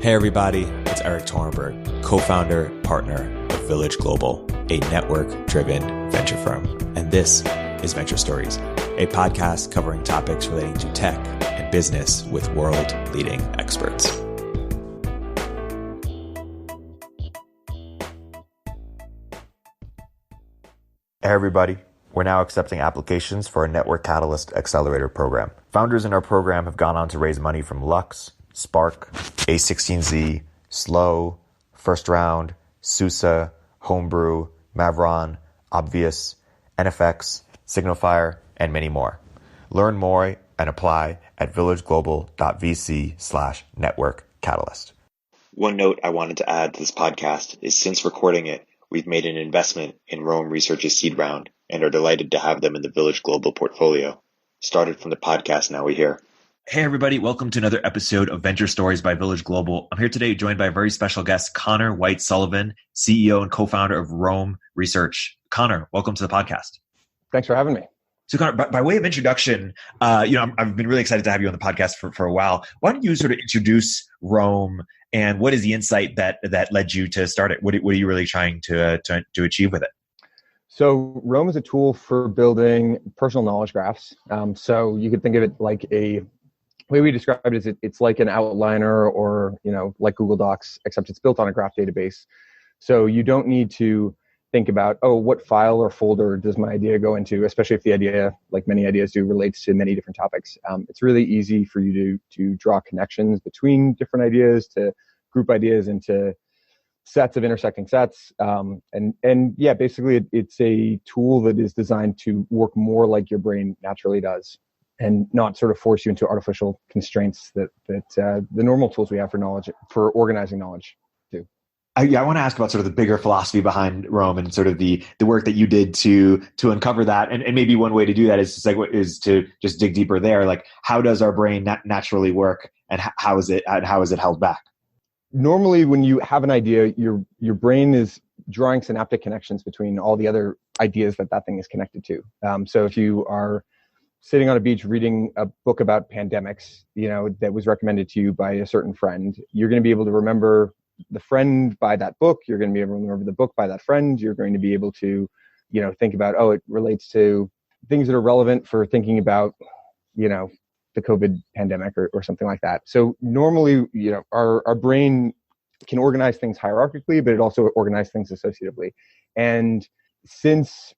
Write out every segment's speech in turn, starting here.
Hey everybody, it's Erik Torenberg, co-founder, partner of Village Global, a network-driven venture firm. And this is Venture Stories, a podcast covering topics relating to tech and business with world-leading experts. Hey everybody, we're now accepting applications for our Network Catalyst Accelerator program. Founders in our program have gone on to raise money from Lux, Spark, A16Z, Slow, First Round, SUSE, Homebrew, Mavron, Obvious, NFX, Signalfire, and many more. Learn more and apply at villageglobal.vc/network-catalyst. One note I wanted to add to this podcast is since recording it, we've made an investment in Rome Research's seed round and are delighted to have them in the Village Global portfolio. Started from the podcast Now We Hear. Hey everybody, welcome to another episode of Venture Stories by Village Global. I'm here today joined by a very special guest, Conor White-Sullivan, CEO and co-founder of Rome Research. Conor, welcome to the podcast. Thanks for having me. So Conor, by way of introduction, I've been really excited to have you on the podcast for a while. Why don't you sort of introduce Rome and what is the insight that led you to start it? What are you really trying to achieve with it? So Rome is a tool for building personal knowledge graphs. So you could think of it like the way we describe it is it's like an outliner or, like Google Docs, except it's built on a graph database. So you don't need to think about, what file or folder does my idea go into, especially if the idea, like many ideas do, relates to many different topics. It's really easy for you to draw connections between different ideas, to group ideas into sets of intersecting sets. Basically it's a tool that is designed to work more like your brain naturally does and not sort of force you into artificial constraints that the normal tools we have for organizing knowledge do. I want to ask about sort of the bigger philosophy behind Rome and sort of the work that you did to uncover that. And maybe one way to do that is to just dig deeper there. Like, how does our brain naturally work, and how is it held back? Normally, when you have an idea, your brain is drawing synaptic connections between all the other ideas that thing is connected to. So if you are sitting on a beach reading a book about pandemics, that was recommended to you by a certain friend, you're going to be able to remember the friend by that book. You're going to be able to remember the book by that friend. You're going to be able to, think about, it relates to things that are relevant for thinking about, the COVID pandemic or something like that. So normally, our brain can organize things hierarchically, but it also organizes things associatively. And since,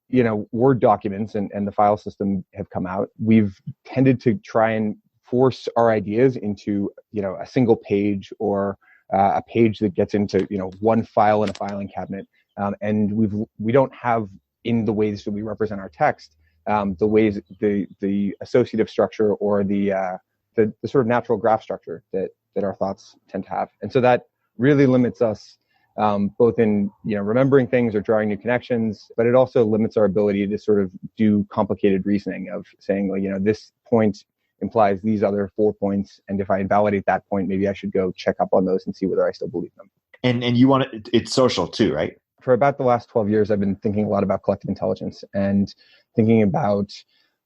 Word documents and the file system have come out, we've tended to try and force our ideas into, a single page or a page that gets into, one file in a filing cabinet. And we don't have, in the ways that we represent our text, the ways the associative structure or the sort of natural graph structure that our thoughts tend to have. And so that really limits us both in remembering things or drawing new connections, but it also limits our ability to sort of do complicated reasoning of saying, this point implies these other 4 points, and if I invalidate that point, maybe I should go check up on those and see whether I still believe them. And you want it's social too, right? For about the last 12 years, I've been thinking a lot about collective intelligence and thinking about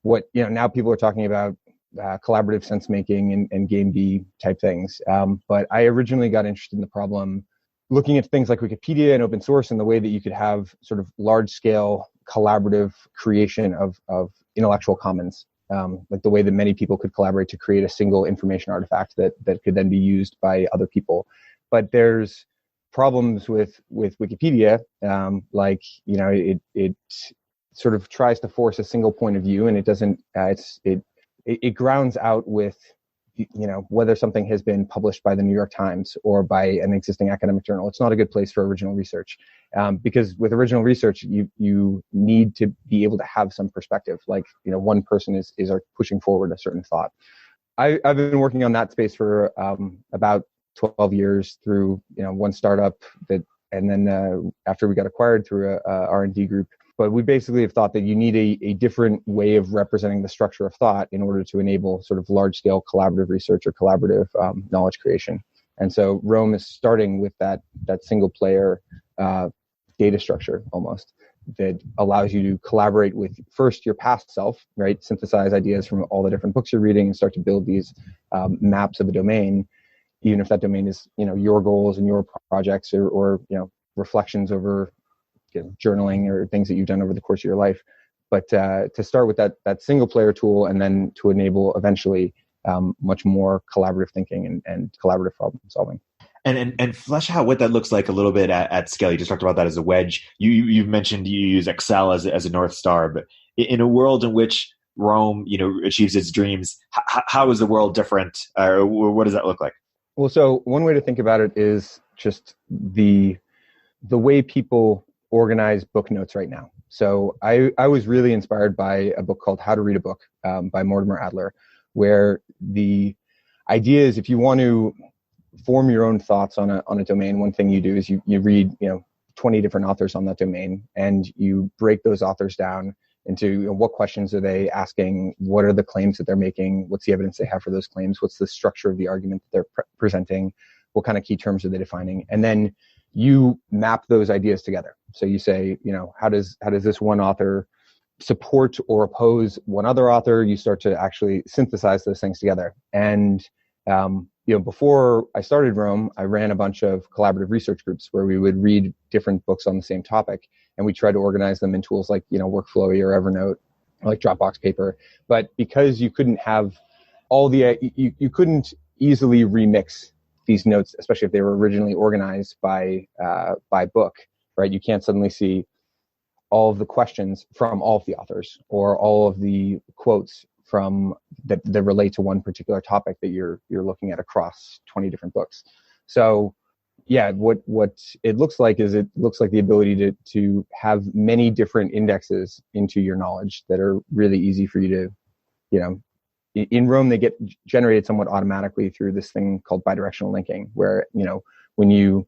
what, now people are talking about collaborative sense making and game B type things. But I originally got interested in the problem looking at things like Wikipedia and open source and the way that you could have sort of large scale collaborative creation of intellectual commons, like the way that many people could collaborate to create a single information artifact that could then be used by other people. But there's problems with Wikipedia, it sort of tries to force a single point of view, and it doesn't. It grounds out with whether something has been published by the New York Times or by an existing academic journal. It's not a good place for original research, because with original research, you need to be able to have some perspective. Like one person is pushing forward a certain thought. I've been working on that space for about 12 years through one startup and then after we got acquired through a R&D group. But we basically have thought that you need a different way of representing the structure of thought in order to enable sort of large scale collaborative research or collaborative knowledge creation. And so Rome is starting with that single player data structure almost that allows you to collaborate with first your past self, right? Synthesize ideas from all the different books you're reading and start to build these maps of a domain. even if that domain is, your goals and your projects or reflections over journaling or things that you've done over the course of your life. But to start with that single player tool, and then to enable eventually much more collaborative thinking and collaborative problem solving. And flesh out what that looks like a little bit at scale. You just talked about that as a wedge. You've mentioned you use Excel as a North Star, but in a world in which Rome, achieves its dreams, how is the world different? Or what does that look like? Well, so one way to think about it is just the way people organize book notes right now. So I was really inspired by a book called How to Read a Book by Mortimer Adler, where the idea is if you want to form your own thoughts on a domain, one thing you do is you read 20 different authors on that domain, and you break those authors down into what questions are they asking, what are the claims that they're making, what's the evidence they have for those claims, what's the structure of the argument that they're presenting, what kind of key terms are they defining, and then you map those ideas together. So you say, how does this one author support or oppose one other author? You start to actually synthesize those things together. And before I started Rome, I ran a bunch of collaborative research groups where we would read different books on the same topic, and we tried to organize them in tools like Workflowy or Evernote, or like Dropbox Paper. But because you couldn't have all you couldn't easily remix these notes, especially if they were originally organized by book, right? You can't suddenly see all of the questions from all of the authors or all of the quotes from that relate to one particular topic that you're looking at across 20 different books. So yeah, what it looks like is the ability to have many different indexes into your knowledge that are really easy for you to, in Rome, they get generated somewhat automatically through this thing called bidirectional linking, where, when you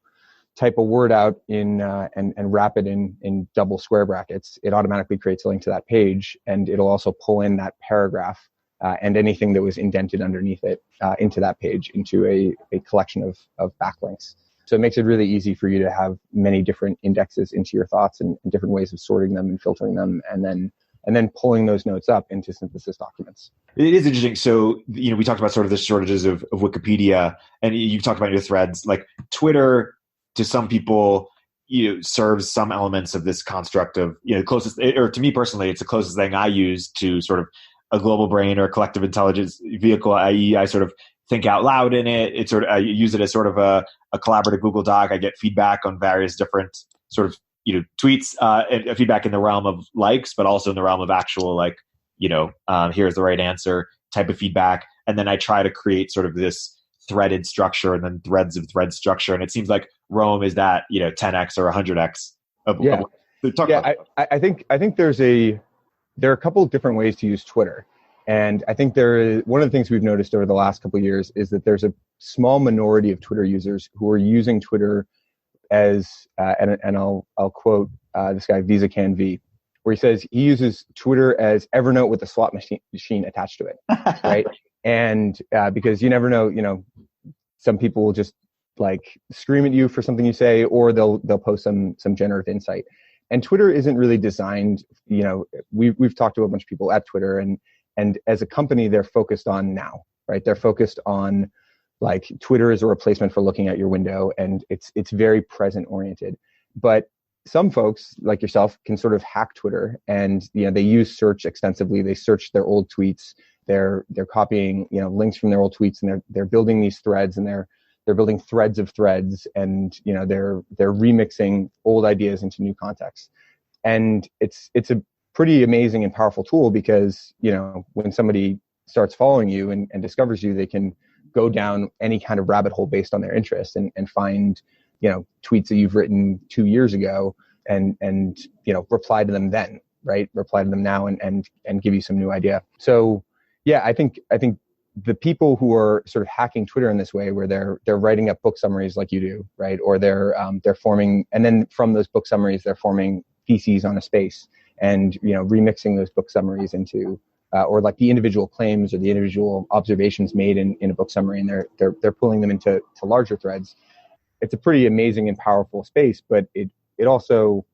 type a word out in and wrap it in double square brackets, it automatically creates a link to that page, and it'll also pull in that paragraph and anything that was indented underneath it into that page, into a collection of backlinks. So it makes it really easy for you to have many different indexes into your thoughts and different ways of sorting them and filtering them, and then pulling those notes up into synthesis documents. It is interesting. So, we talked about sort of the shortages of Wikipedia, and you talked about your threads. Like Twitter, to some people, serves some elements of this construct of, closest, or to me personally, it's the closest thing I use to sort of a global brain or a collective intelligence vehicle, i.e. I sort of think out loud in it. It's sort of, I use it as sort of a collaborative Google Doc. I get feedback on various different sort of, tweets, and feedback in the realm of likes, but also in the realm of actual, here's the right answer type of feedback. And then I try to create sort of this threaded structure and then threads of thread structure. And it seems like Rome is that, 10x or 100x I think there are a couple of different ways to use Twitter. And I think one of the things we've noticed over the last couple of years is that there's a small minority of Twitter users who are using Twitter as, and I'll quote this guy, Visa Can V, where he says he uses Twitter as Evernote with a slot machine attached to it, right? And because you never know, some people will just scream at you for something you say, or they'll post some generative insight. And Twitter isn't really designed, we've talked to a bunch of people at Twitter, and as a company, they're focused on now, right? They're focused on Twitter is a replacement for looking out your window, and it's very present oriented. But some folks like yourself can sort of hack Twitter, and they use search extensively. They search their old tweets. They're copying links from their old tweets, and they're building these threads, and they're building threads of threads, and they're remixing old ideas into new contexts. And it's a pretty amazing and powerful tool because when somebody starts following you and discovers you, they can go down any kind of rabbit hole based on their interest and find tweets that you've written 2 years ago and reply to them then, right? Reply to them now and give you some new idea. So yeah, I think the people who are sort of hacking Twitter in this way, where they're writing up book summaries like you do, right? Or they're forming, and then from those book summaries, they're forming theses on a space and remixing those book summaries into or the individual claims or the individual observations made in a book summary, and they're pulling them into larger threads. It's a pretty amazing and powerful space, but it also,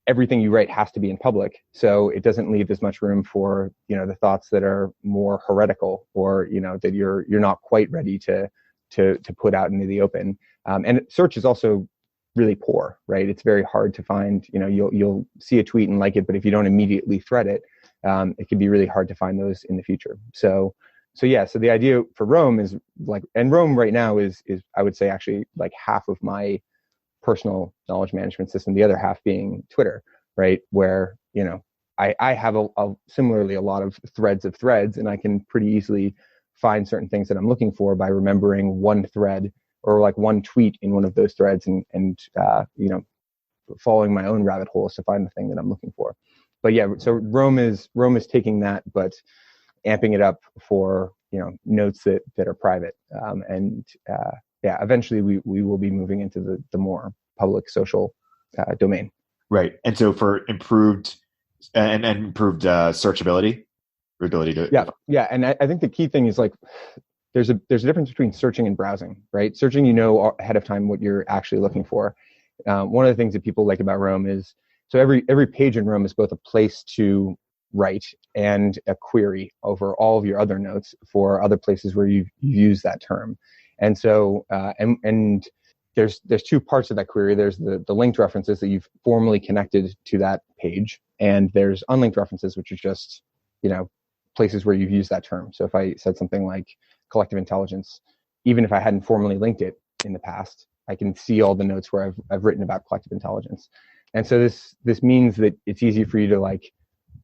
everything you write has to be in public, so it doesn't leave as much room for the thoughts that are more heretical or that you're not quite ready to to put out into the open. And search is also really poor, right? It's very hard to find. You'll see a tweet and like it, but if you don't immediately thread it, it can be really hard to find those in the future. So the idea for Roam is and Roam right now is I would say actually like half of my personal knowledge management system, the other half being Twitter, right? Where, I have similarly a lot of threads, and I can pretty easily find certain things that I'm looking for by remembering one thread or like one tweet in one of those threads and following my own rabbit holes to find the thing that I'm looking for. But yeah, so Roam is taking that, but amping it up for, notes that are private. Eventually we will be moving into the more public social domain. Right. And so for improved searchability, or ability to. Yeah. And I think the key thing is like, there's a difference between searching and browsing, right? Searching, ahead of time what you're actually looking for. One of the things that people like about Roam is, so every page in Roam is both a place to write and a query over all of your other notes for other places where you've used that term. And so, and there's two parts of that query. There's the linked references that you've formally connected to that page, and there's unlinked references, which are just, places where you've used that term. So if I said something like collective intelligence, even if I hadn't formally linked it in the past, I can see all the notes where I've written about collective intelligence. And so this means that it's easy for you to like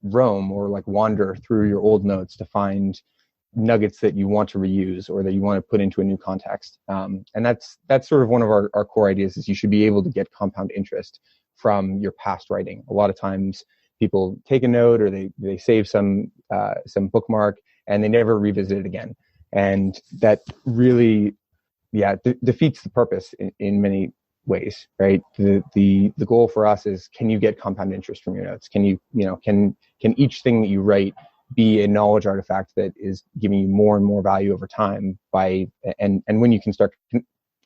roam or like wander through your old notes to find nuggets that you want to reuse or that you want to put into a new context. And that's sort of one of our core ideas, is you should be able to get compound interest from your past writing. A lot of times people take a note or they save some bookmark and they never revisit it again. And that really, defeats the purpose in many ways, right? The goal for us is, can you get compound interest from your notes? Can you, can each thing that you write be a knowledge artifact that is giving you more and more value over time and when you can start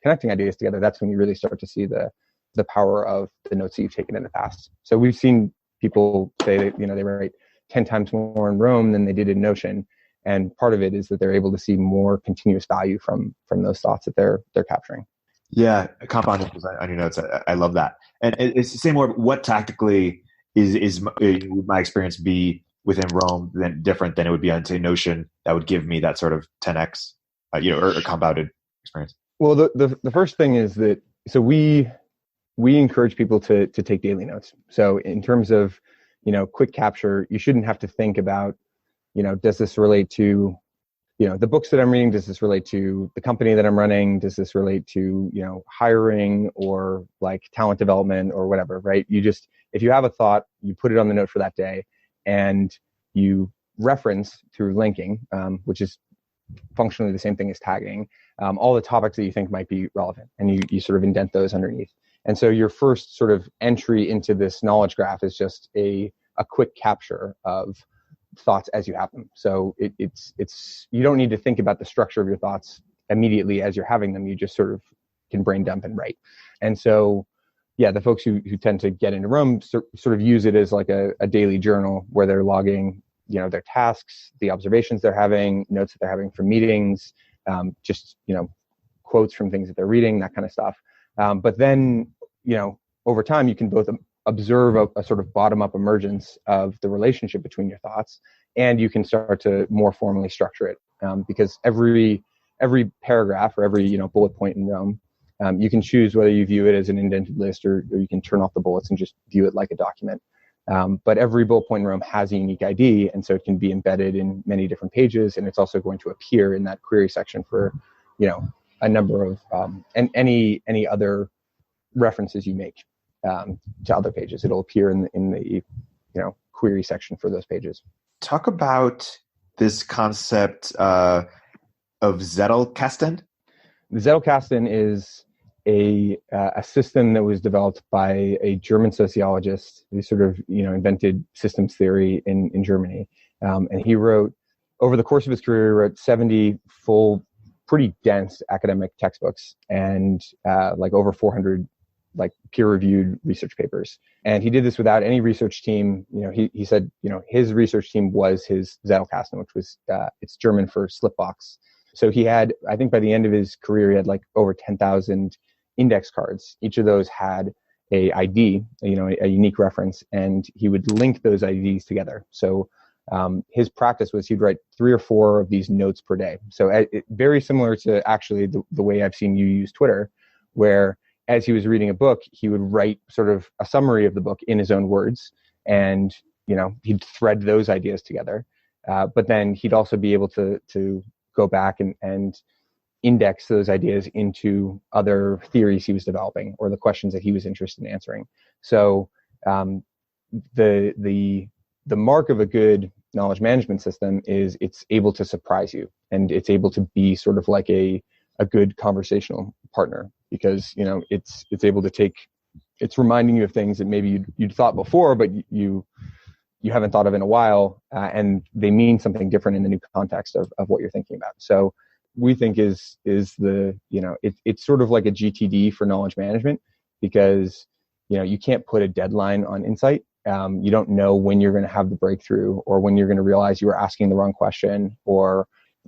connecting ideas together, that's when you really start to see the power of the notes that you've taken in the past. So we've seen people say that, they write 10 times more in Roam than they did in Notion. And part of it is that they're able to see more continuous value from those thoughts that they're capturing. Yeah, compound interest on your notes. I love that. And it's the same more, what tactically is my experience be within Roam then different than it would be on, say, Notion that would give me that sort of 10x, or compounded experience? Well, the first thing is that, so we encourage people to take daily notes. So in terms of, quick capture, you shouldn't have to think about, does this relate to, the books that I'm reading? Does this relate to the company that I'm running? Does this relate to, hiring or like talent development or whatever, right? If you have a thought, you put it on the note for that day and you reference through linking, which is functionally the same thing as tagging, all the topics that you think might be relevant, and you sort of indent those underneath. And so your first sort of entry into this knowledge graph is just a quick capture of thoughts as you have them. So it's you don't need to think about the structure of your thoughts immediately as you're having them. You just sort of can brain dump and write. And so, the folks who tend to get into Roam sort of use it as like a daily journal where they're logging, their tasks, the observations they're having, notes that they're having from meetings, just, quotes from things that they're reading, that kind of stuff. But then, over time, you can both observe a sort of bottom-up emergence of the relationship between your thoughts, and you can start to more formally structure it, because every paragraph or every bullet point in Roam, you can choose whether you view it as an indented list or you can turn off the bullets and just view it like a document. But every bullet point in Roam has a unique ID, and so it can be embedded in many different pages, and it's also going to appear in that query section for a number of and any other references you make to other pages. It'll appear in the query section for those pages. Talk about this concept of Zettelkasten. The Zettelkasten is a system that was developed by a German sociologist who sort of invented systems theory in Germany, and he wrote, over the course of his career, he wrote 70 full, pretty dense academic textbooks and like over 400 like peer-reviewed research papers. And he did this without any research team. He said his research team was his Zettelkasten, which was it's German for slip box. So he had, I think by the end of his career, he had like over 10,000 index cards. Each of those had a ID, a unique reference, and he would link those IDs together. So his practice was he'd write 3 or 4 of these notes per day. So very similar to actually the way I've seen you use Twitter, where as he was reading a book, he would write sort of a summary of the book in his own words, and he'd thread those ideas together. But then he'd also be able to go back and index those ideas into other theories he was developing or the questions that he was interested in answering. So the mark of a good knowledge management system is it's able to surprise you, and it's able to be sort of like a good conversational partner, because it's able to it's reminding you of things that maybe you'd thought before, but you haven't thought of in a while, and they mean something different in the new context of what you're thinking about. So we think is the it's sort of like a GTD for knowledge management, because you can't put a deadline on insight. You don't know when you're going to have the breakthrough, or when you're going to realize you were asking the wrong question, or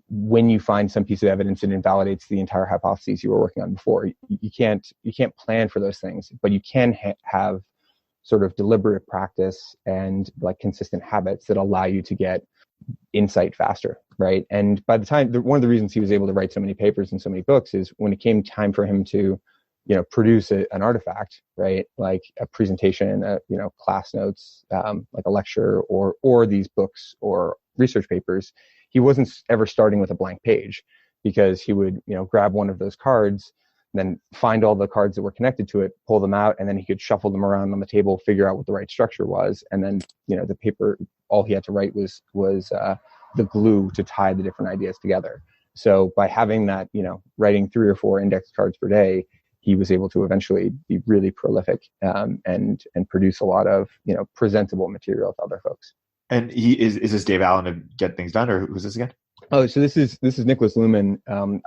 when you find some piece of evidence that invalidates the entire hypothesis you were working on before. You can't plan for those things, but you can have sort of deliberate practice and like consistent habits that allow you to get insight faster, right? And by the time, one of the reasons he was able to write so many papers and so many books is when it came time for him to produce an artifact, right? Like a presentation, class notes, like a lecture, or these books or research papers, he wasn't ever starting with a blank page, because he would, grab one of those cards, then find all the cards that were connected to it, pull them out, and then he could shuffle them around on the table, figure out what the right structure was. And then, the paper, all he had to write was the glue to tie the different ideas together. So by having that, writing 3 or 4 index cards per day, he was able to eventually be really prolific and produce a lot of presentable material to other folks. And is this Dave Allen to Get Things Done, or who's this again? Oh, so this is Nicholas Luhmann.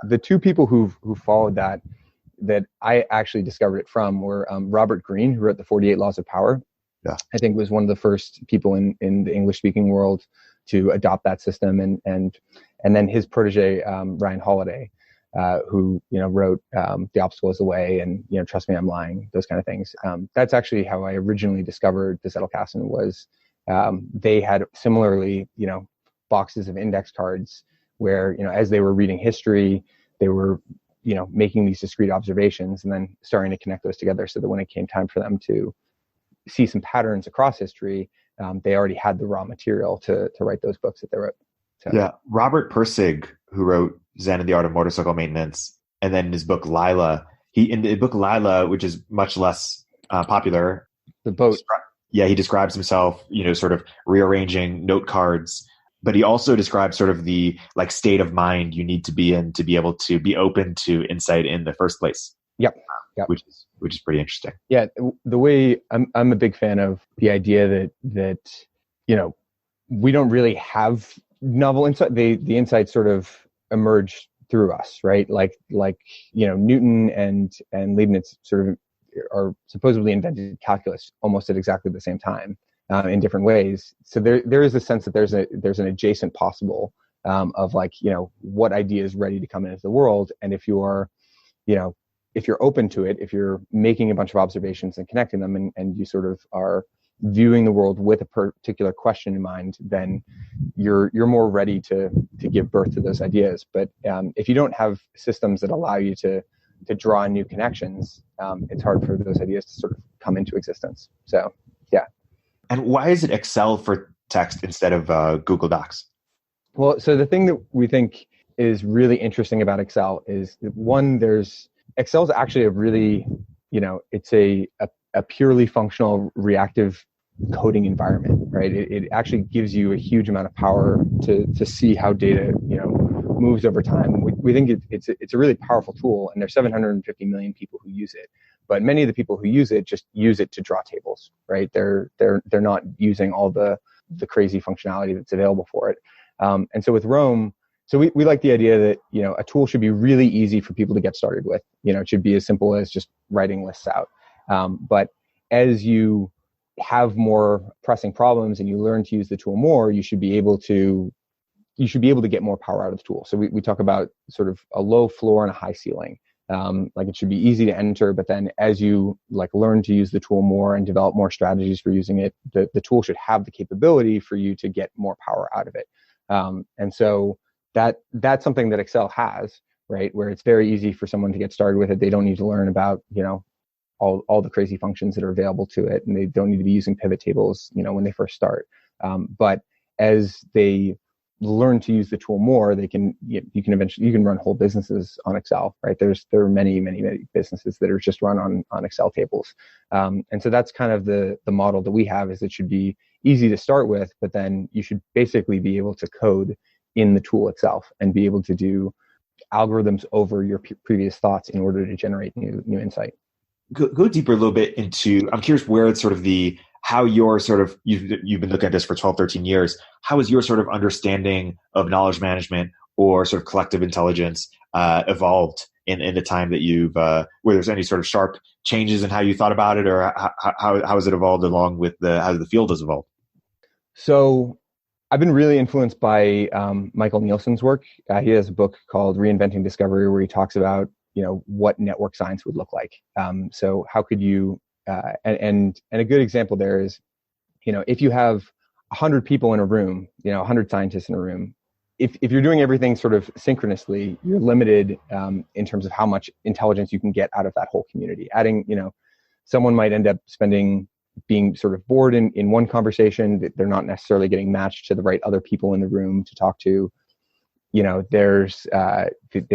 The two people who followed that I actually discovered it from were Robert Greene, who wrote the 48 Laws of Power. Yeah. I think was one of the first people in the English speaking world to adopt that system, and then his protege Ryan Holiday, who wrote The Obstacle Is the Way and Trust Me, I'm Lying, those kind of things. That's actually how I originally discovered the Zettelkasten. Was they had similarly boxes of index cards where as they were reading history, they were making these discrete observations and then starting to connect those together, so that when it came time for them to see some patterns across history, they already had the raw material to write those books that they wrote. So. Yeah, Robert Pirsig, who wrote Zen and the Art of Motorcycle Maintenance, and then his book Lila. In the book Lila, which is much less popular, the boat. He describes himself, sort of rearranging note cards, but he also describes sort of the like state of mind you need to be in to be able to be open to insight in the first place. Yep. Which is pretty interesting. Yeah, the way I'm a big fan of the idea that we don't really have novel insight. The insights sort of emerge through us, right? Like Newton and Leibniz sort of are supposedly invented calculus almost at exactly the same time in different ways. So there is a sense that there's an adjacent possible of what idea is ready to come into the world, and if you're open to it, if you're making a bunch of observations and connecting them, and you sort of are viewing the world with a particular question in mind, then you're more ready to give birth to those ideas. But if you don't have systems that allow you to draw new connections, it's hard for those ideas to sort of come into existence. So, yeah. And why is it Excel for text instead of Google Docs? Well, so the thing that we think is really interesting about Excel is, one, Excel is actually a really, it's a purely functional reactive coding environment, right? It actually gives you a huge amount of power to see how data, moves over time. We think it's a really powerful tool, and there's 750 million people who use it. But many of the people who use it just use it to draw tables, right? They're not using all the crazy functionality that's available for it. And so with Roam, so we like the idea that, a tool should be really easy for people to get started with. It should be as simple as just writing lists out. But as you have more pressing problems and you learn to use the tool more, you should be able to you should be able to get more power out of the tool. So we talk about sort of a low floor and a high ceiling. Like it should be easy to enter, but then as you like learn to use the tool more and develop more strategies for using it, the tool should have the capability for you to get more power out of it. And so that's something that Excel has, right? Where it's very easy for someone to get started with it. They don't need to learn about, all the crazy functions that are available to it, and they don't need to be using pivot tables, when they first start. But as they learn to use the tool more, you can run whole businesses on Excel, right? There are many businesses that are just run on Excel tables. And so that's kind of the model that we have, is it should be easy to start with, but then you should basically be able to code in the tool itself and be able to do algorithms over your previous thoughts in order to generate new insight. Go deeper a little bit into, I'm curious where it's sort of how you're sort of, you've been looking at this for 12, 13 years. How has your sort of understanding of knowledge management or sort of collective intelligence evolved in the time that you've, where there's any sort of sharp changes in how you thought about it, or how has it evolved along with how the field has evolved? So I've been really influenced by Michael Nielsen's work. He has a book called Reinventing Discovery, where he talks about, what network science would look like. So how could you, and a good example there is, if you have 100 people in a room, 100 scientists in a room, if you're doing everything sort of synchronously, you're limited in terms of how much intelligence you can get out of that whole community. Adding, someone might end up being sort of bored in one conversation, that they're not necessarily getting matched to the right other people in the room to talk to. They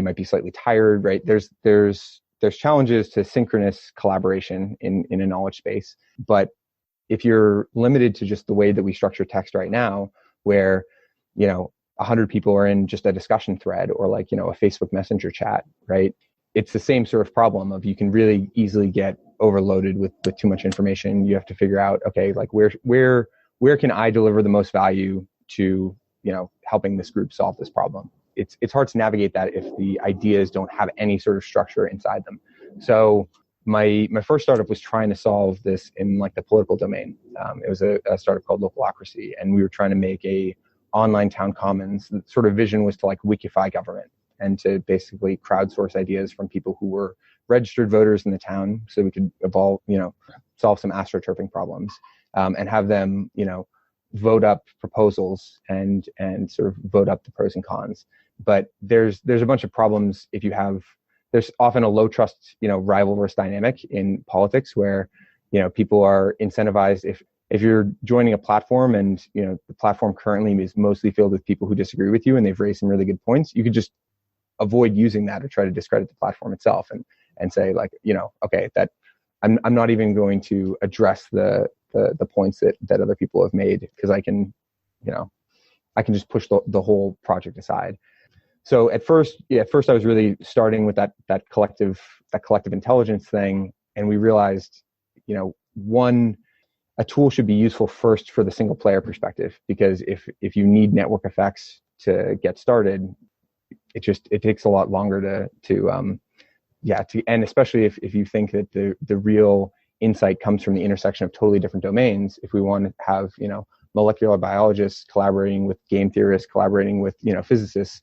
might be slightly tired, right? There's challenges to synchronous collaboration in a knowledge space. But if you're limited to just the way that we structure text right now, where, 100 people are in just a discussion thread or like, a Facebook Messenger chat, right? It's the same sort of problem of, you can really easily get overloaded with too much information. You have to figure out, okay, like where can I deliver the most value to, helping this group solve this problem? It's hard to navigate that if the ideas don't have any sort of structure inside them. So my first startup was trying to solve this in like the political domain. It was a startup called Localocracy, and we were trying to make a online town commons. The sort of vision was to like wikify government and to basically crowdsource ideas from people who were registered voters in the town, so we could solve some astroturfing problems, and have them, vote up proposals and sort of vote up the pros and cons. But there's a bunch of problems if there's often a low trust, rivalrous dynamic in politics, where, people are incentivized. If you're joining a platform and, the platform currently is mostly filled with people who disagree with you and they've raised some really good points, you could just avoid using that or try to discredit the platform itself and say like, okay, that I'm not even going to address the points that other people have made, because I can just push the whole project aside. So at first I was really starting with that collective intelligence thing, and we realized, a tool should be useful first for the single player perspective, because if you need network effects to get started, it takes a lot longer and especially if you think that the real insight comes from the intersection of totally different domains. If we want to have, molecular biologists collaborating with game theorists, collaborating with, physicists,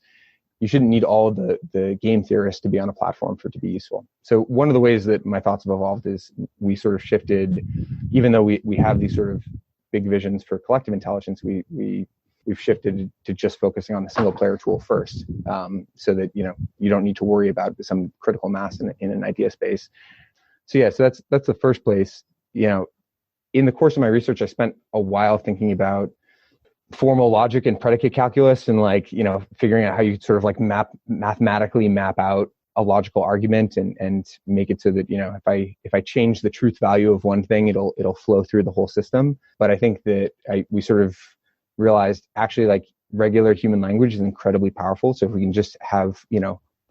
you shouldn't need all the game theorists to be on a platform for it to be useful. So one of the ways that my thoughts have evolved is we sort of shifted, even though we have these sort of big visions for collective intelligence, we've shifted to just focusing on the single player tool first, so that, you don't need to worry about some critical mass in an idea space. So that's the first place. In the course of my research, I spent a while thinking about formal logic and predicate calculus, and figuring out how you sort of like mathematically map out a logical argument and make it so that, if I change the truth value of one thing, it'll flow through the whole system. But I think that we sort of realized actually like regular human language is incredibly powerful. So if we can just have,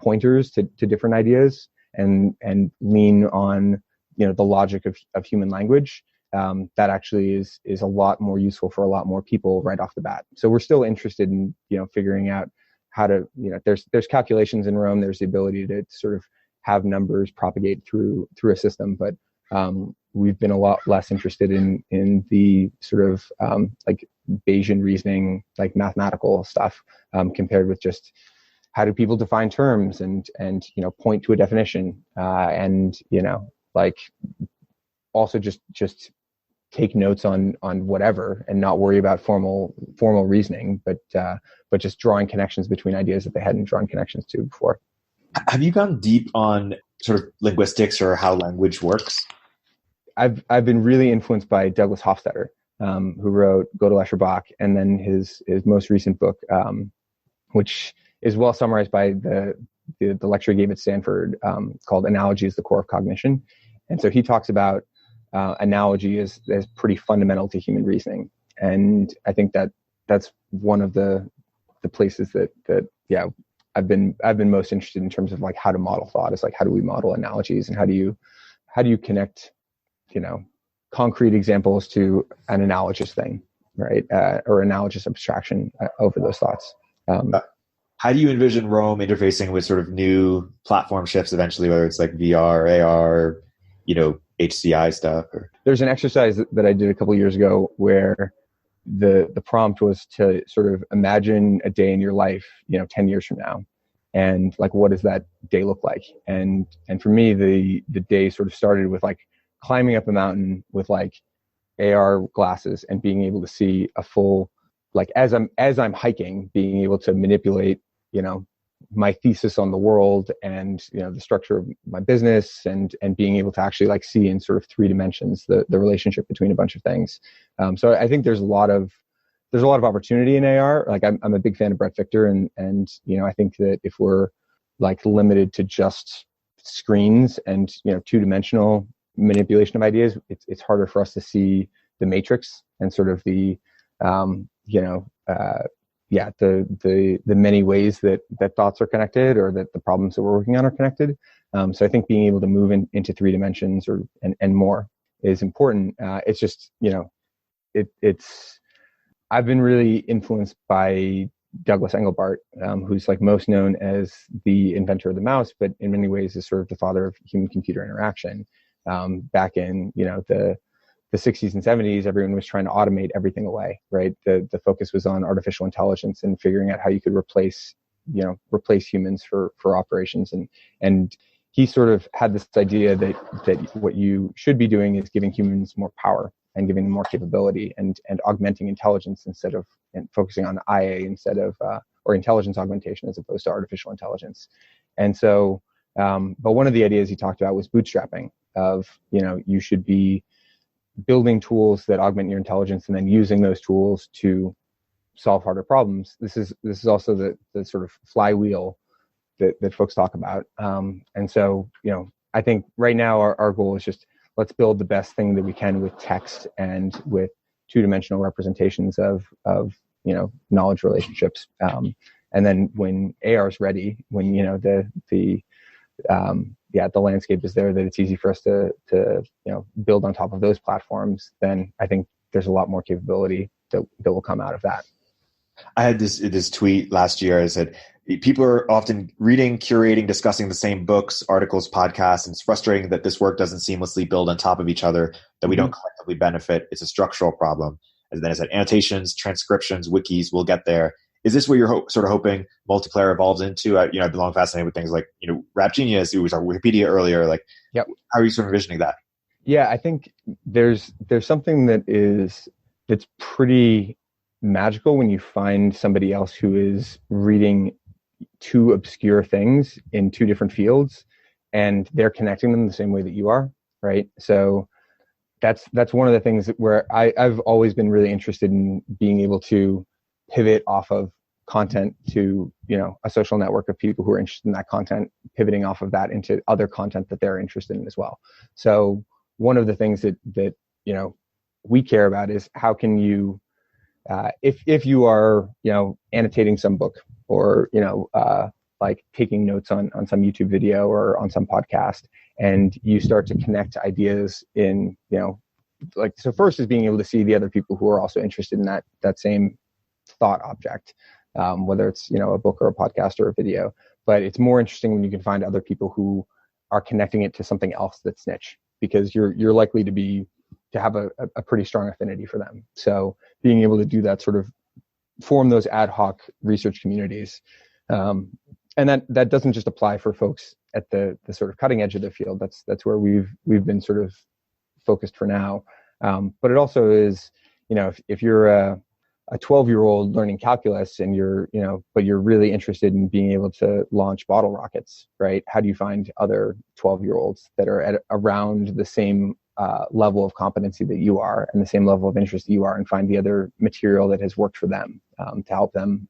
pointers to different ideas and lean on, the logic of human language, that actually is a lot more useful for a lot more people right off the bat. So we're still interested in, figuring out how to, there's calculations in Rome, there's the ability to sort of have numbers propagate through a system. But we've been a lot less interested in the sort of like Bayesian reasoning, like mathematical stuff, compared with just how do people define terms and point to a definition, and like also just take notes on whatever and not worry about formal reasoning, but just drawing connections between ideas that they hadn't drawn connections to before. Have you gone deep on sort of linguistics or how language works? I've been really influenced by Douglas Hofstadter, who wrote Gödel, Escher, Bach, and then his most recent book, which is well summarized by the lecture he gave at Stanford, called "Analogy is the Core of Cognition." And so he talks about analogy as pretty fundamental to human reasoning, and I think that's one of the places that I've been most interested in terms of like how to model thought. Is like, how do we model analogies, and how do you connect concrete examples to an analogous thing, right? Or analogous abstraction over those thoughts. How do you envision Rome interfacing with sort of new platform shifts eventually, whether it's like VR, AR, HCI stuff? There's an exercise that I did a couple of years ago where the prompt was to sort of imagine a day in your life, 10 years from now. And like, what does that day look like? And for me, the day sort of started with like climbing up a mountain with like AR glasses and being able to see a full, like as I'm hiking, being able to manipulate, my thesis on the world and, the structure of my business and being able to actually like see in sort of 3 dimensions, the relationship between a bunch of things. So I think there's a lot of opportunity in AR. Like I'm a big fan of Brett Victor and I think that if we're like limited to just screens and, 2-dimensional manipulation of ideas, it's harder for us to see the matrix and sort of the many ways that thoughts are connected, or that the problems that we're working on are connected. So I think being able to move into 3 dimensions and more is important. It's just, I've been really influenced by Douglas Engelbart, who's like most known as the inventor of the mouse, but in many ways is sort of the father of human-computer interaction. Back in, the 60s and 70s, everyone was trying to automate everything away, right? The focus was on artificial intelligence and figuring out how you could replace humans for operations. And he sort of had this idea that what you should be doing is giving humans more power and giving them more capability and augmenting intelligence and focusing on IA instead of, or intelligence augmentation as opposed to artificial intelligence. And so, but one of the ideas he talked about was bootstrapping of, you should be building tools that augment your intelligence and then using those tools to solve harder problems. This is also the sort of flywheel that folks talk about. And so, I think right now our goal is just, let's build the best thing that we can with text and with 2-dimensional representations of knowledge relationships. And then when AR is ready, when, the landscape is there, that it's easy for us to build on top of those platforms, then I think there's a lot more capability that will come out of that. I had this tweet last year. I said, people are often reading, curating, discussing the same books, articles, podcasts, and it's frustrating that this work doesn't seamlessly build on top of each other, that we don't collectively benefit. It's a structural problem. And then I said, annotations, transcriptions, wikis, we'll get there. Is this what you're sort of hoping multiplayer evolves into? I've been long fascinated with things like, Rap Genius, it was our Wikipedia earlier. Like, yep. How are you sort of envisioning that? Yeah, I think there's something that's pretty magical when you find somebody else who is reading 2 obscure things in 2 different fields, and they're connecting them the same way that you are, right? So that's one of the things where I've always been really interested in being able to pivot off of content to, a social network of people who are interested in that content, pivoting off of that into other content that they're interested in as well. So one of the things that we care about is how can you, if you are, annotating some book or, like taking notes on some YouTube video or on some podcast, and you start to connect ideas in, so first is being able to see the other people who are also interested in that same thought object, whether it's, a book or a podcast or a video. But it's more interesting when you can find other people who are connecting it to something else that's niche. because you're likely to have a pretty strong affinity for them. So being able to do that, sort of form those ad hoc research communities. And that doesn't just apply for folks at the sort of cutting edge of the field. That's where we've been sort of focused for now. But it also is, if you're a 12-year-old learning calculus and but you're really interested in being able to launch bottle rockets, right? How do you find other 12-year-olds that are at around the same level of competency that you are and the same level of interest that you are, and find the other material that has worked for them to help them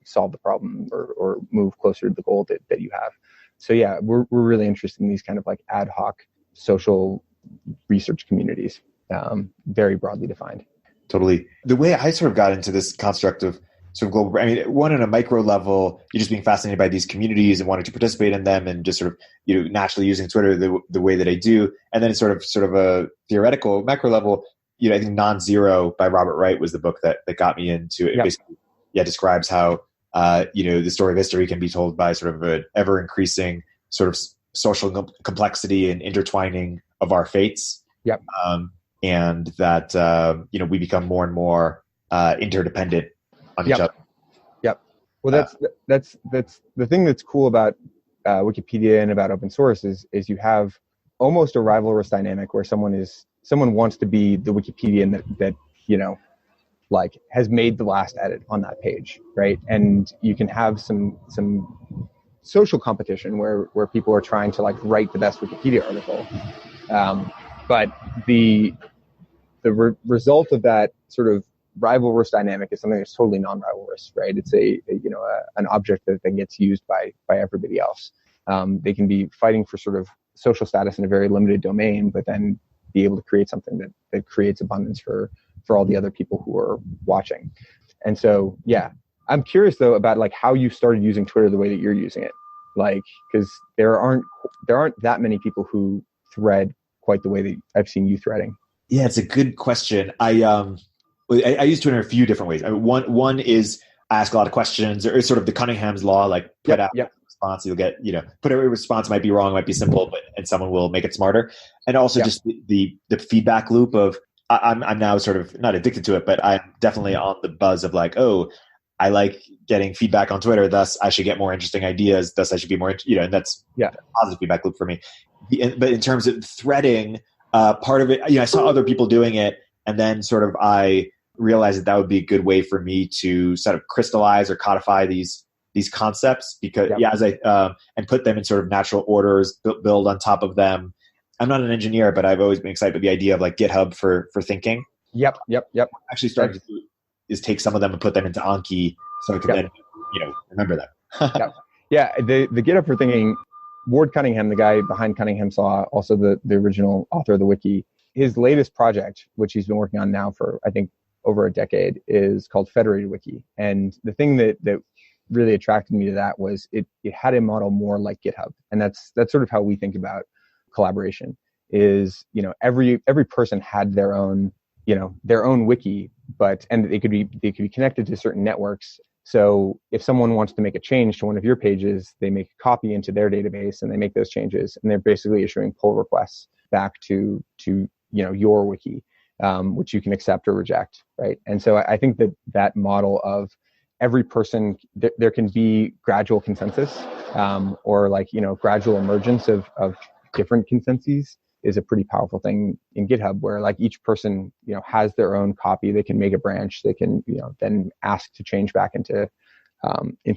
solve the problem or move closer to the goal that you have. So yeah, we're really interested in these kind of like ad hoc social research communities, very broadly defined. Totally. The way I sort of got into this construct of sort of global, I mean, one on a micro level, you're just being fascinated by these communities and wanting to participate in them, and just sort of, naturally using Twitter the way that I do. And then sort of a theoretical macro level, I think Non-Zero by Robert Wright was the book that got me into it. Yep. Basically, describes how, the story of history can be told by sort of an ever increasing sort of social complexity and intertwining of our fates. Yep. And that, we become more and more interdependent on each other. Yep. Well, that's the thing that's cool about Wikipedia and about open source is you have almost a rivalrous dynamic where someone wants to be the Wikipedian that like has made the last edit on that page, right? And you can have some social competition where people are trying to like write the best Wikipedia article. But the result of that sort of rivalrous dynamic is something that's totally non-rivalrous, right? It's an object that then gets used by everybody else. They can be fighting for sort of social status in a very limited domain, but then be able to create something that creates abundance for all the other people who are watching. And so, yeah, I'm curious though about like how you started using Twitter the way that you're using it, like because there aren't that many people who thread quite the way that I've seen you threading. Yeah, it's a good question. I use Twitter in a few different ways. I mean, one is I ask a lot of questions, or sort of the Cunningham's law, like put out a response, you'll get, put every response might be wrong, might be simple, and someone will make it smarter. And also just the feedback loop of, I'm now sort of not addicted to it, but I'm definitely on the buzz of like, oh, I like getting feedback on Twitter, thus I should get more interesting ideas, thus I should be more, and that's a positive feedback loop for me. But in terms of threading, part of it, I saw other people doing it, and then sort of I realized that would be a good way for me to sort of crystallize or codify these concepts, because as I and put them in sort of natural orders, build on top of them. I'm not an engineer, but I've always been excited by the idea of like GitHub for thinking. Yep. Actually starting to do is take some of them and put them into Anki, so I can then remember them. Yeah, the GitHub for thinking. Ward Cunningham, the guy behind Cunningham's Law, also the original author of the wiki, his latest project, which he's been working on now for, I think, over a decade, is called Federated Wiki. And the thing that really attracted me to that was it had a model more like GitHub. And that's sort of how we think about collaboration is, every person had their own wiki, and they could be connected to certain networks. So if someone wants to make a change to one of your pages, they make a copy into their database and they make those changes, and they're basically issuing pull requests back to your wiki, which you can accept or reject, right? And so I think that model of every person, there can be gradual consensus, or gradual emergence of different consensus is a pretty powerful thing in GitHub, where like each person, has their own copy. They can make a branch. They can, then ask to change back into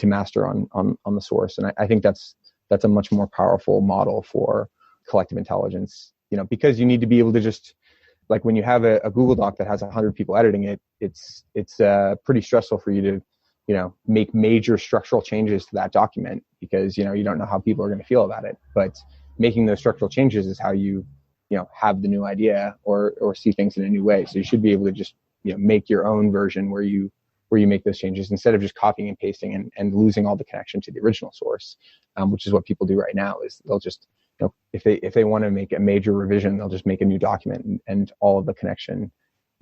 master on the source. And I think that's a much more powerful model for collective intelligence, because you need to be able to just, like when you have a Google Doc that has 100 people editing it, it's pretty stressful for you to, make major structural changes to that document, because, you don't know how people are going to feel about it. But making those structural changes is how you have the new idea or see things in a new way. So you should be able to just make your own version where you make those changes instead of just copying and pasting and losing all the connection to the original source, which is what people do right now. Is they'll just if they want to make a major revision, they'll just make a new document and all of the connection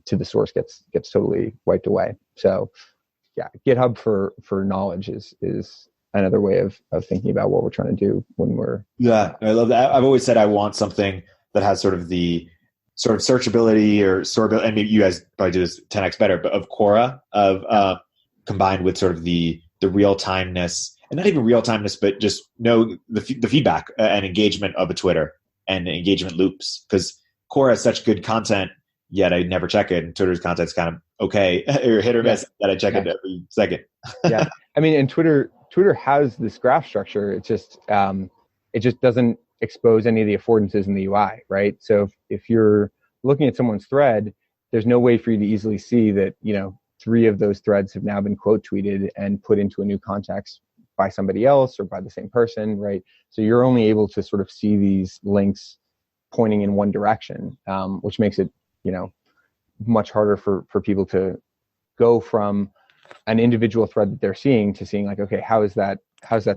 to the source gets totally wiped away. So yeah, GitHub for knowledge is another way of thinking about what we're trying to do when we're. Yeah, I love that. I've always said I want something that has sort of the sort of searchability or storeability, and maybe you guys probably do this 10x better, but of Quora, combined with sort of the real timeness, and not even real timeness, but just know the feedback and engagement of a Twitter and engagement loops. Because Quora has such good content, yet I never check it, and Twitter's content's kind of okay or hit or miss that I check it every second. Yeah, I mean, and Twitter has this graph structure. It just doesn't expose any of the affordances in the UI, right? So if you're looking at someone's thread, there's no way for you to easily see that, 3 of those threads have now been quote tweeted and put into a new context by somebody else or by the same person, right? So you're only able to sort of see these links pointing in one direction, which makes it, much harder for people to go from an individual thread that they're seeing to seeing like, okay, how's that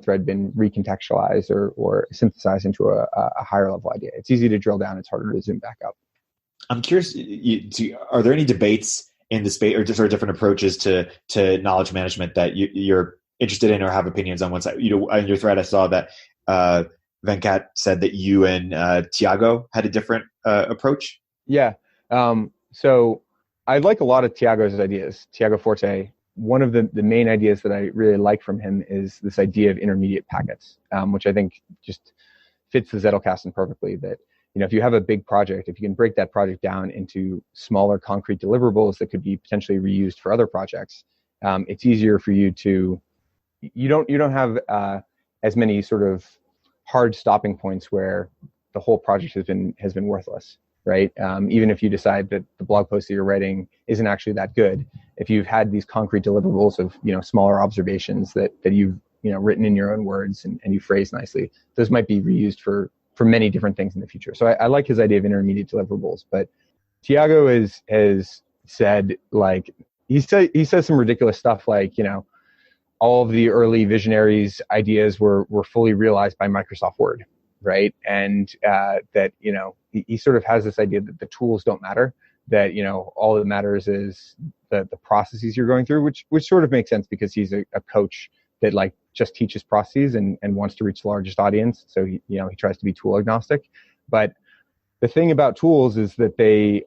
thread been recontextualized or synthesized into a higher level idea? It's easy to drill down. It's harder to zoom back up. I'm curious, are there any debates in the space or just sort of different approaches to knowledge management that you're interested in or have opinions on? One side, in your thread, I saw that Venkat said that you and Tiago had a different approach. Yeah. So I like a lot of Tiago's ideas. Tiago Forte, one of the main ideas that I really like from him is this idea of intermediate packets, which I think just fits the Zettelkasten perfectly. That, if you have a big project, if you can break that project down into smaller concrete deliverables that could be potentially reused for other projects, it's easier for you to, you don't have as many sort of hard stopping points where the whole project has been worthless. Right? Even if you decide that the blog post that you're writing isn't actually that good, if you've had these concrete deliverables of, smaller observations that you've, written in your own words and you phrase nicely, those might be reused for many different things in the future. So I like his idea of intermediate deliverables, but Tiago has said, like, he says some ridiculous stuff like, all of the early visionaries' ideas were fully realized by Microsoft Word. Right. And that, he sort of has this idea that the tools don't matter, that, all that matters is the processes you're going through, which sort of makes sense because he's a coach that like just teaches processes and wants to reach the largest audience. So, he tries to be tool agnostic. But the thing about tools is that they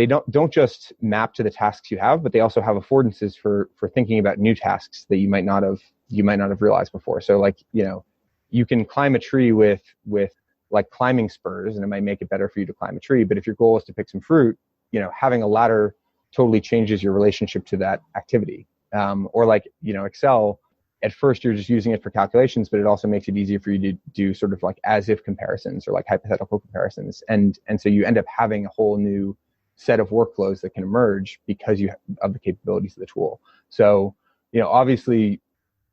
don't just map to the tasks you have, but they also have affordances for thinking about new tasks that you might not have realized before. So like, you can climb a tree with like climbing spurs and it might make it better for you to climb a tree. But if your goal is to pick some fruit, having a ladder totally changes your relationship to that activity. Or like, Excel, at first you're just using it for calculations, but it also makes it easier for you to do sort of like as if comparisons or like hypothetical comparisons. And so you end up having a whole new set of workflows that can emerge because of the capabilities of the tool. So, obviously,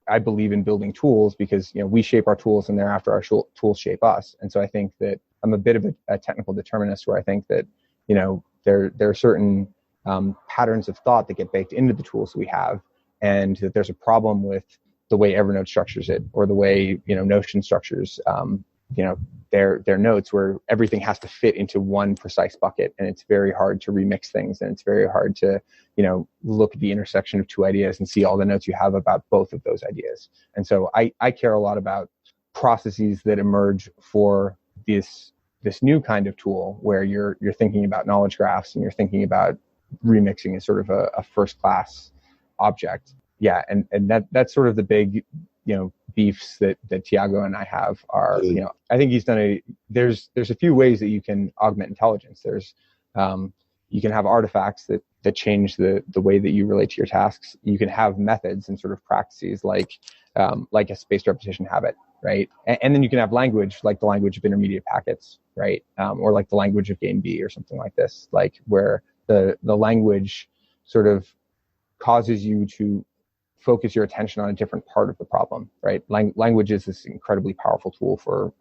I believe in building tools because, we shape our tools and thereafter our tools shape us. And so I think that I'm a bit of a technical determinist where I think that, there are certain patterns of thought that get baked into the tools that we have, and that there's a problem with the way Evernote structures it or the way, Notion structures, their notes, where everything has to fit into one precise bucket, and it's very hard to remix things, and it's very hard to look at the intersection of two ideas and see all the notes you have about both of those ideas. And so I care a lot about processes that emerge for this new kind of tool where you're thinking about knowledge graphs and you're thinking about remixing as sort of a first class object. Yeah, and that's sort of the big beefs that Tiago and I have are, I think he's done there's a few ways that you can augment intelligence. There's, you can have artifacts that change the way that you relate to your tasks. You can have methods and sort of practices like a spaced repetition habit, right? And then you can have language, like the language of intermediate packets, right? Or like the language of game B or something like this, like where the language sort of causes you to focus your attention on a different part of the problem, right? Language is this incredibly powerful tool for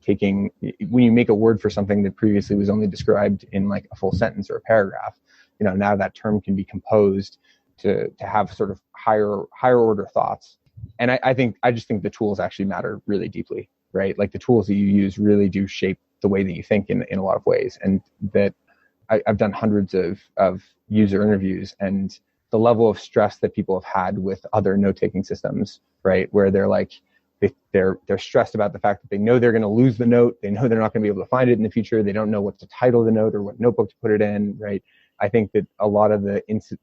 taking, when you make a word for something that previously was only described in like a full sentence or a paragraph, now that term can be composed to have sort of higher order thoughts. And I just think the tools actually matter really deeply, right? Like the tools that you use really do shape the way that you think in a lot of ways. And that I've done hundreds of user interviews, and the level of stress that people have had with other note-taking systems, right? Where they're like, they're stressed about the fact that they know they're going to lose the note. They know they're not going to be able to find it in the future. They don't know what to title the note or what notebook to put it in, right? I think that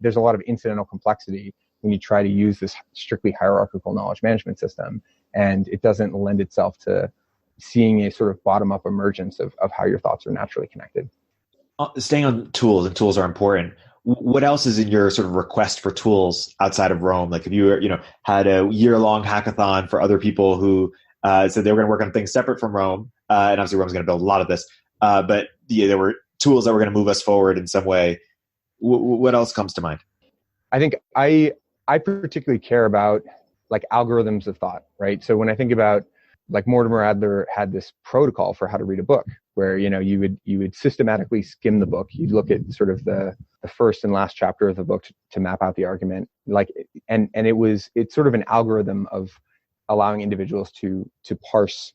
there's a lot of incidental complexity when you try to use this strictly hierarchical knowledge management system, and it doesn't lend itself to seeing a sort of bottom-up emergence of how your thoughts are naturally connected. Staying on tools, and tools are important. What else is in your sort of request for tools outside of Rome? Like if you had a year-long hackathon for other people who said they were going to work on things separate from Rome, and obviously Rome's going to build a lot of this, but there were tools that were going to move us forward in some way. What else comes to mind? I think I particularly care about like algorithms of thought, right? So when I think about like Mortimer Adler had this protocol for how to read a book where, you would systematically skim the book. You'd look at sort of the first and last chapter of the book to map out the argument. And it's sort of an algorithm of allowing individuals to parse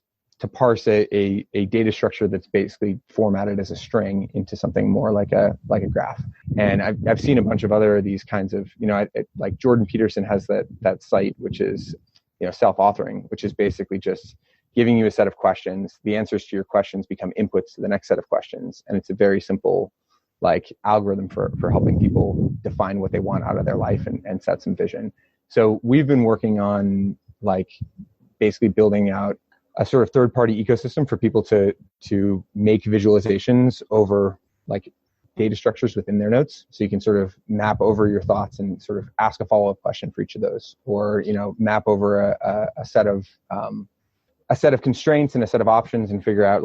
a data structure that's basically formatted as a string into something more like a graph. And I've seen a bunch of other of these kinds of, like Jordan Peterson has that site, which is, self-authoring, which is basically just giving you a set of questions. The answers to your questions become inputs to the next set of questions. And it's a very simple algorithm for helping people define what they want out of their life and set some vision. So we've been working on basically building out a sort of third-party ecosystem for people to make visualizations over data structures within their notes. So you can sort of map over your thoughts and sort of ask a follow-up question for each of those, or, map over a set of constraints and a set of options and figure out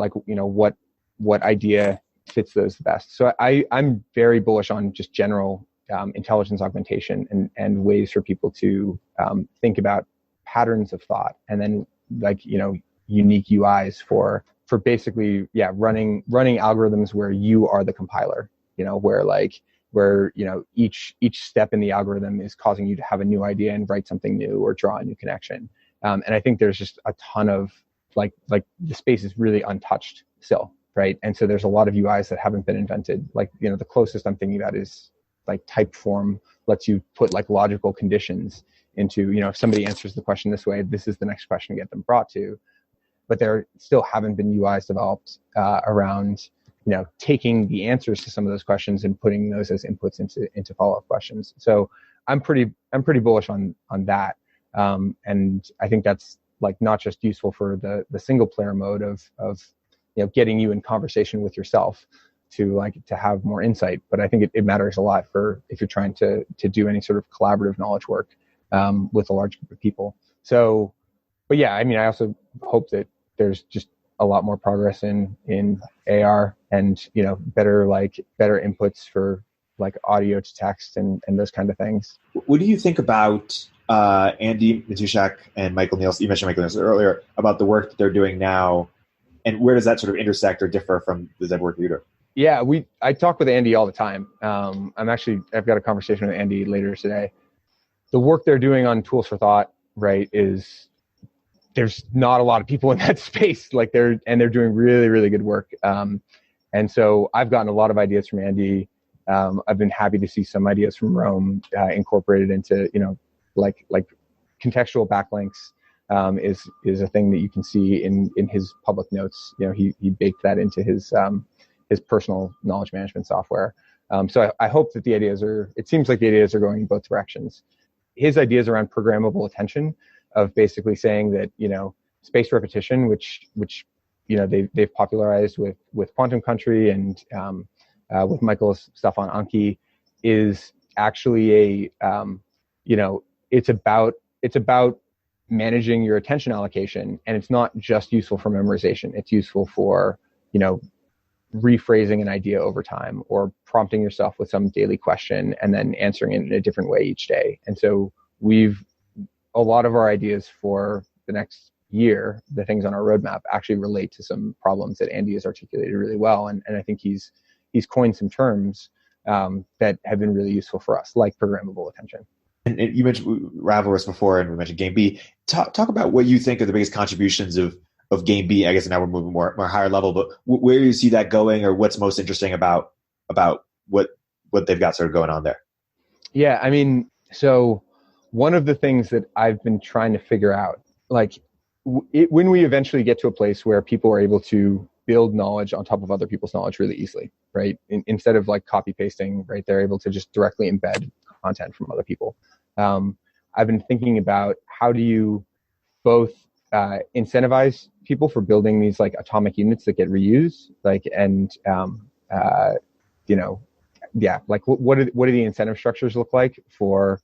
what idea fits those the best. So I'm very bullish on just general intelligence augmentation and ways for people to think about patterns of thought, and then unique UIs for basically running algorithms where you are the compiler, where each step in the algorithm is causing you to have a new idea and write something new or draw a new connection. And I think there's just a ton of the space is really untouched still, right? And so there's a lot of UIs that haven't been invented. The closest I'm thinking about is Typeform lets you put logical conditions into, if somebody answers the question this way, this is the next question to get them brought to. But there still haven't been UIs developed around, taking the answers to some of those questions and putting those as inputs into follow-up questions. So I'm pretty bullish on that. And I think that's not just useful for the single player mode of getting you in conversation with yourself to have more insight, but I think it matters a lot for if you're trying to do any sort of collaborative knowledge work with a large group of people. So, but yeah, I also hope that there's just a lot more progress in AR and better inputs for audio to text and those kind of things. What do you think about Andy Matuszak and Michael Nielsen? You mentioned Michael Nielsen earlier about the work that they're doing now, and where does that sort of intersect or differ from the type of work you do? Yeah, I talk with Andy all the time. I've got a conversation with Andy later today. The work they're doing on tools for thought, right, there's not a lot of people in that space. They're doing really, really good work. And so I've gotten a lot of ideas from Andy. I've been happy to see some ideas from Rome incorporated into, contextual backlinks is a thing that you can see in his public notes. He baked that into his personal knowledge management software. So I hope that it seems like the ideas are going in both directions. His ideas around programmable attention, of basically saying that, spaced repetition, which they've popularized with Quantum Country and with Michael's stuff on Anki, is actually it's about managing your attention allocation, and it's not just useful for memorization. It's useful for rephrasing an idea over time, or prompting yourself with some daily question and then answering it in a different way each day. And so a lot of our ideas for the next year, the things on our roadmap, actually relate to some problems that Andy has articulated really well. And I think he's coined some terms that have been really useful for us, like programmable attention. And you mentioned Ravelrus before, and we mentioned Game B. Talk about what you think are the biggest contributions of Game B. I guess now we're moving more higher level, but where do you see that going, or what's most interesting about what they've got sort of going on there? Yeah, so one of the things that I've been trying to figure out, when we eventually get to a place where people are able to build knowledge on top of other people's knowledge really easily, right? Instead of like copy pasting, right? They're able to just directly embed content from other people. I've been thinking about how do you both incentivize people for building these like atomic units that get reused, like, and like what do the incentive structures look like for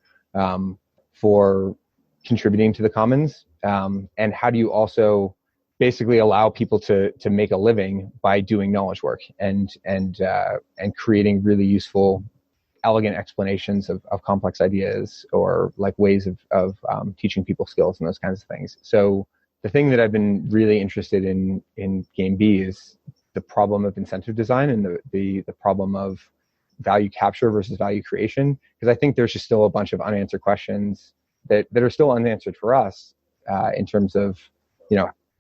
contributing to the commons, and how do you also basically allow people to make a living by doing knowledge work and creating really useful, elegant explanations of complex ideas, or like ways of teaching people skills and those kinds of things. So the thing that I've been really interested in Game B is the problem of incentive design and the problem of value capture versus value creation, because I think there's just still a bunch of unanswered questions that are still unanswered for us in terms of,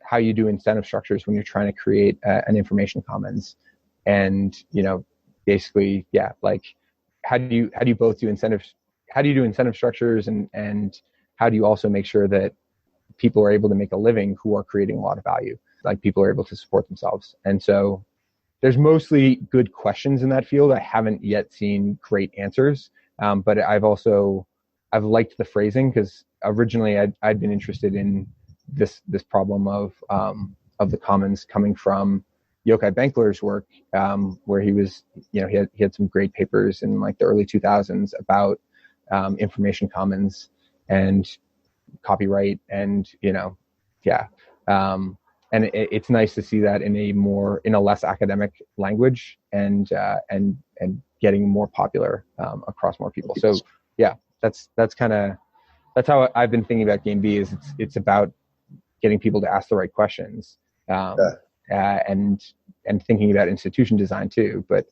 how you do incentive structures when you're trying to create an information commons, and basically, like how do you both do incentives? How do you do incentive structures, and how do you also make sure that people are able to make a living who are creating a lot of value, like people are able to support themselves? And so there's mostly good questions in that field. I haven't yet seen great answers, but I've liked the phrasing, because originally I'd been interested in this problem of the commons coming from Yochai Benkler's work, where he was, he had some great papers in like the early 2000s about information commons and copyright, and and it's nice to see that in a less academic language, and getting more popular across more people. So that's how I've been thinking about Game B. Is it's about getting people to ask the right questions, and thinking about institution design too. But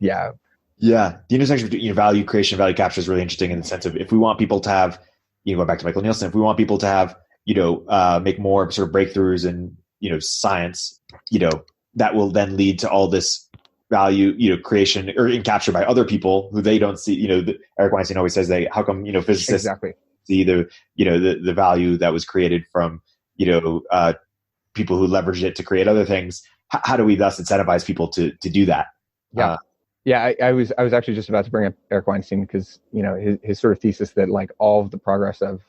yeah. The intersection between value creation and value capture is really interesting, in the sense of, if we want people to have, going back to Michael Nielsen, if we want people to have, make more sort of breakthroughs in, science, that will then lead to all this value, creation or in capture by other people who they don't see. Eric Weinstein always says how come, physicists exactly see the value that was created from, people who leveraged it to create other things. How do we thus incentivize people to do that? I was actually just about to bring up Eric Weinstein, because his sort of thesis that like all of the progress of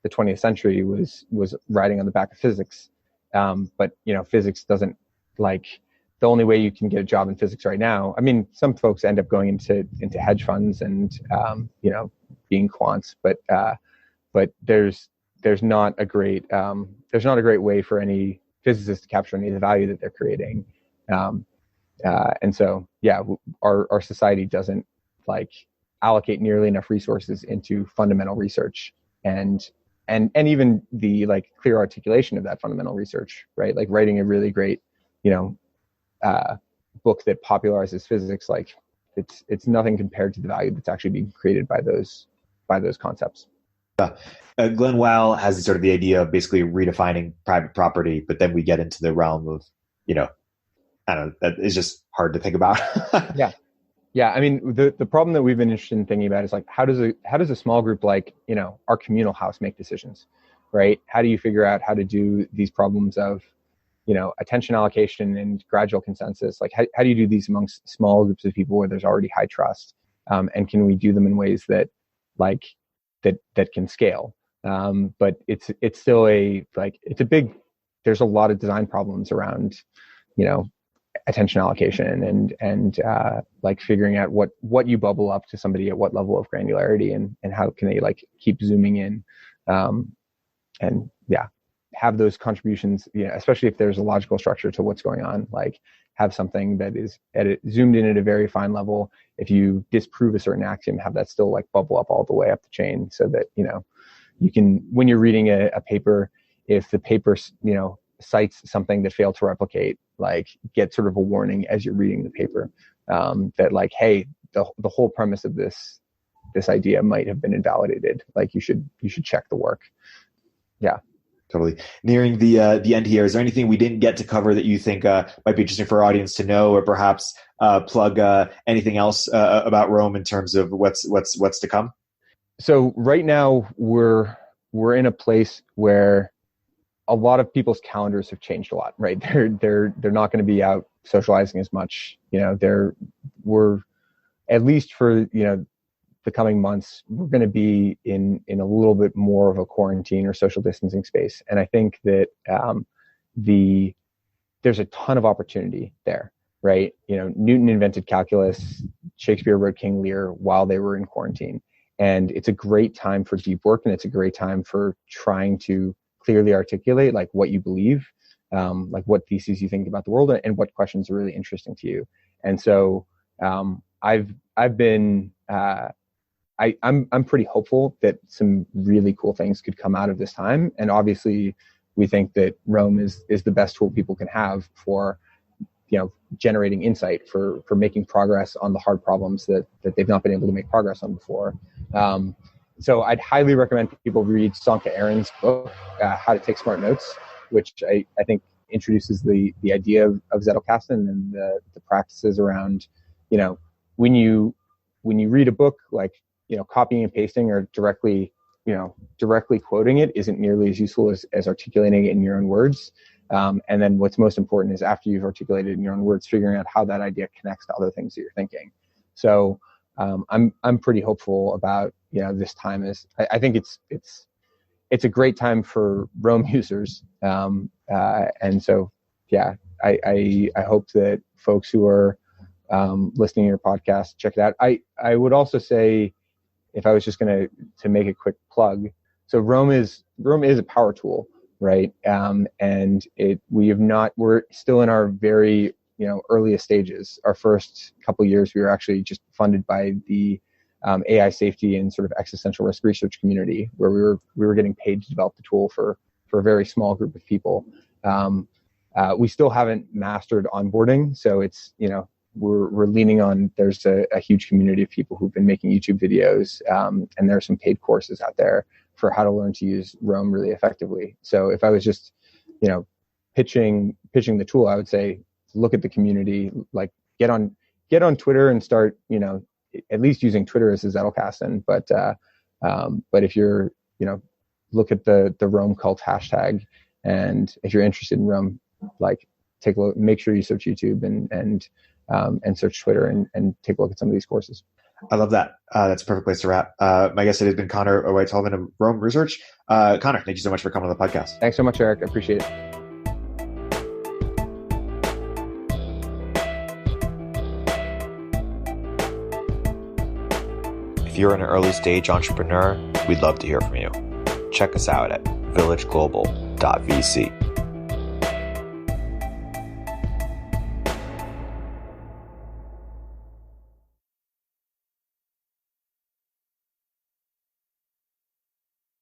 the 20th century was riding on the back of physics, but physics doesn't, like, the only way you can get a job in physics right now, I mean, some folks end up going into hedge funds and being quants, but there's not a great way for any physicist to capture any of the value that they're creating. And so, our society doesn't like allocate nearly enough resources into fundamental research and even the like clear articulation of that fundamental research, right? Like writing a really great, book that popularizes physics, like it's nothing compared to the value that's actually being created by those concepts. Glenn Weil has sort of the idea of basically redefining private property, but then we get into the realm of, I don't know, that is just hard to think about. Yeah. I mean, the problem that we've been interested in thinking about is like, how does a small group like, our communal house make decisions, right? How do you figure out how to do these problems of, attention allocation and gradual consensus? Like, how do you do these amongst small groups of people where there's already high trust? And can we do them in ways that like, that can scale? But it's still there's a lot of design problems around, attention allocation and like figuring out what you bubble up to somebody at what level of granularity, and how can they like keep zooming in, and have those contributions, especially if there's a logical structure to what's going on, like have something that is zoomed in at a very fine level. If you disprove a certain axiom, have that still like bubble up all the way up the chain, so that, you can, when you're reading a paper, if the paper, cites something that failed to replicate, like get sort of a warning as you're reading the paper, that like, hey, the whole premise of this idea might have been invalidated. Like you should check the work. Yeah. Totally. Nearing the end here, is there anything we didn't get to cover that you think might be interesting for our audience to know, or perhaps plug anything else about Rome in terms of what's to come? So right now we're in a place where a lot of people's calendars have changed a lot, right? They're not going to be out socializing as much. We're at least for the coming months, we're going to be in a little bit more of a quarantine or social distancing space, and I think that there's a ton of opportunity there, right? Newton invented calculus, Shakespeare wrote King Lear while they were in quarantine, and it's a great time for deep work, and it's a great time for trying to clearly articulate like what you believe, like what theses you think about the world, and what questions are really interesting to you. And so I've been I'm pretty hopeful that some really cool things could come out of this time. And obviously we think that Roam is the best tool people can have for generating insight, for making progress on the hard problems that they've not been able to make progress on before. So I'd highly recommend people read Sanka Aaron's book, How to Take Smart Notes, which I think introduces the idea of Zettelkasten and the practices around, when you read a book, like, copying and pasting or directly quoting it isn't nearly as useful as articulating it in your own words. And then what's most important is after you've articulated it in your own words, figuring out how that idea connects to other things that you're thinking. So I'm pretty hopeful about this time. I think it's a great time for Roam users, and so I hope that folks who are listening to your podcast check it out. I would also say, if I was just going to make a quick plug, so Roam is a power tool, right? And we're still in our very earliest stages. Our first couple of years, we were actually just funded by the AI safety and sort of existential risk research community, where we were getting paid to develop the tool for a very small group of people. We still haven't mastered onboarding, so it's we're leaning on. There's a huge community of people who've been making YouTube videos, and there are some paid courses out there for how to learn to use Roam really effectively. So if I was just pitching the tool, I would say look at the community, like get on Twitter and start at least using Twitter as a Zettelkasten. But if you're look at the Roam cult hashtag, and if you're interested in Roam, like take a look, make sure you search YouTube and search Twitter and take a look at some of these courses. I love that. That's a perfect place to wrap. My guest today has been Conor White-Sullivan of Roam Research. Conor, thank you so much for coming on the podcast. Thanks so much, Erik. I appreciate it. If you're an early stage entrepreneur, we'd love to hear from you. Check us out at villageglobal.vc.